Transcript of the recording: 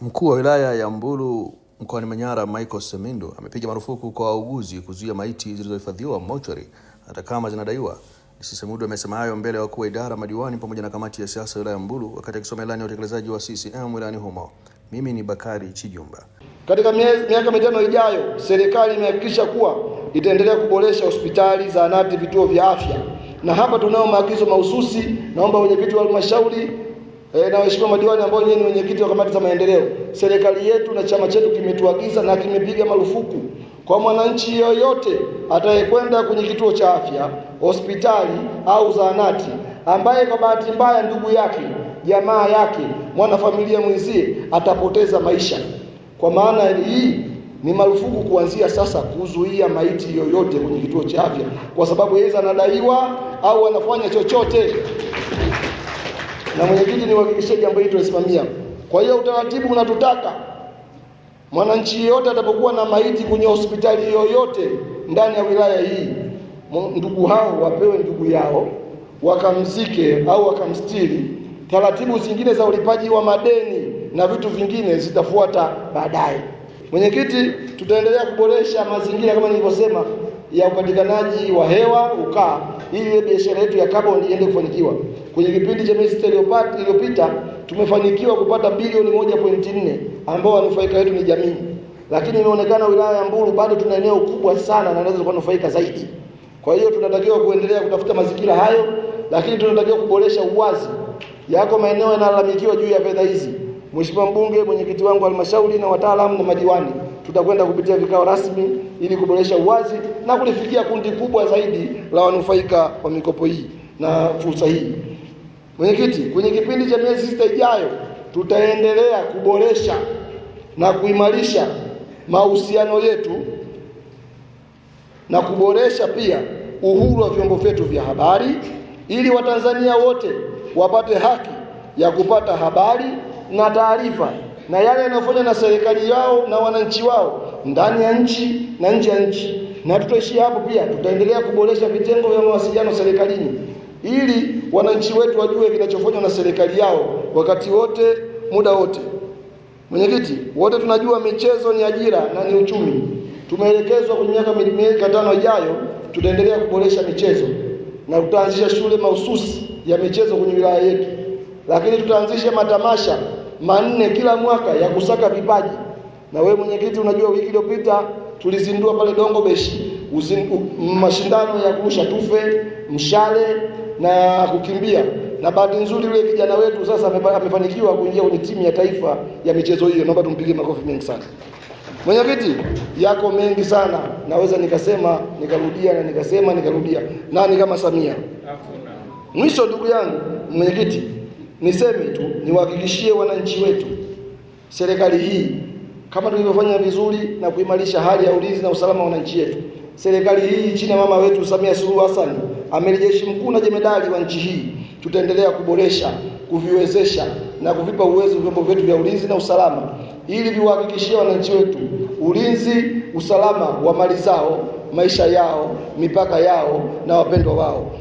Mkuu wa wilaya ya Mbulu mkoani Manyara, Michael Semindo, amepiga marufuku kwa wauguzi kuzuia maiti zilizohifadhiwa mochari hata kama zinadaiwa. Semindo amesema hayo mbele ya wakuu wa idara, madiwani pamoja na kamati ya siasa wilaya ya Mbulu wakati akisoma ilani ya utekelezaji wa CCM wilayani humo. Mimi ni Bakari Chijumba. Katika miaka mitano ijayo, serikali imehakikisha kuwa itaendelea kuboresha hospitali, zahanati, vituo vya afya. Na hapa tunao maagizo mahususi. Naomba wenyekiti wa halmashauri na waheshimiwa madiwani ambao ni wenyekiti wa kamati za maendeleo, serikali yetu na chama chetu kimetuagiza na kimepiga marufuku kwa mwananchi yoyote atayekwenda kwenye kituo cha afya, hospitali au zahanati ambaye kwa bahati mbaya ndugu yake, jamaa yake, mwanafamilia mwenzie atapoteza maisha. Kwa maana hii ni marufuku kuanzia sasa kuzuia maiti yoyote kwenye kituo cha afya kwa sababu yeye anadaiwa au anafanya chochote. Na mwenyekiti ni uhakikishie jambo hili tunasimamia. Kwa hiyo utaratibu unatutaka mwananchi yote atapokuwa na maiti kwenye hospitali yoyote ndani ya wilaya hii, ndugu hao wapewe ndugu yao, wakamzike au wakamstiri. Taratibu zingine za ulipaji wa madeni na vitu vingine zitafuata baadaye. Mwenyekiti, tutaendelea kuboresha mazingira kama nilivyosema ya upatikanaji wa hewa ukaa ili biashara yetu ya carbon iende kufanikiwa. Kwenye kipindi cha miezi iliyopita tumefanikiwa kupata bilioni 1.4 ambao wanufaika wetu ni jamii. Lakini imeonekana wilaya ya Mbulu bado tuna eneo kubwa sana na naweza kunufaika zaidi. Kwa hiyo tunatakiwa kuendelea kutafuta mazingira hayo, lakini tunatakiwa kuboresha uwazi. Yako maeneo yanalalamikiwa juu ya fedha hizi. Mheshimiwa mbunge, mwenyekiti wangu wa halmashauri na wataalamu na madiwani, tutakwenda kupitia vikao rasmi ili kuboresha uwazi na kulifikia kundi kubwa zaidi la wanufaika wa mikopo hii na fursa hii. Mwenyekiti, kwenye kipindi cha miezi 6 ijayo tutaendelea kuboresha na kuimarisha mahusiano yetu na kuboresha pia uhuru wa vyombo vyetu vya habari ili Watanzania wote wapate haki ya kupata habari na taarifa na yale yanayofanywa na serikali yao na wananchi wao ndani ya nchi na nje ya nchi. Na tutaishia hapo, pia tutaendelea kuboresha vitengo vya mawasiliano serikalini ili wananchi wetu wajue kinachofanywa na serikali yao wakati wote, muda wote. Mwenyekiti, wote tunajua michezo ni ajira na ni uchumi. Tumeelekezwa kwenye miaka 5 ijayo tutaendelea kuboresha michezo na tutaanzisha shule mahususi ya michezo kwenye wilaya yetu. Lakini tutaanzisha matamasha 4 kila mwaka ya kusaka vipaji. Na wewe mwenyekiti unajua wiki iliyopita tulizindua pale Dongo Beshi mashindano ya kurusha tufe, mshale na kukimbia. Na bahati nzuri yule kijana wetu sasa amefanikiwa kuingia kwenye timu ya taifa ya michezo hiyo. Naomba tumpigie makofi mengi sana. Mwenyekiti, yako mengi sana. Naweza nikasema, nikarudia na nikasema, nikarudia. Nani kama Samia? Hakuna. Mwisho ndugu yangu mwenyekiti, niseme tu niwahakikishie wananchi wetu serikali hii kama tulivyofanya vizuri na kuimarisha hali ya ulinzi na usalama wa wananchi wetu. Serikali hii chini ya mama wetu Samia Suluhu Hassan, amiri jeshi mkuu na jemedali wa nchi hii, tutaendelea kuboresha, kuviwezesha na kuvipa uwezo vyombo vyetu vya ulinzi na usalama ili viwahakikishie wananchi wetu ulinzi, usalama wa mali zao, maisha yao, mipaka yao na wapendwa wao.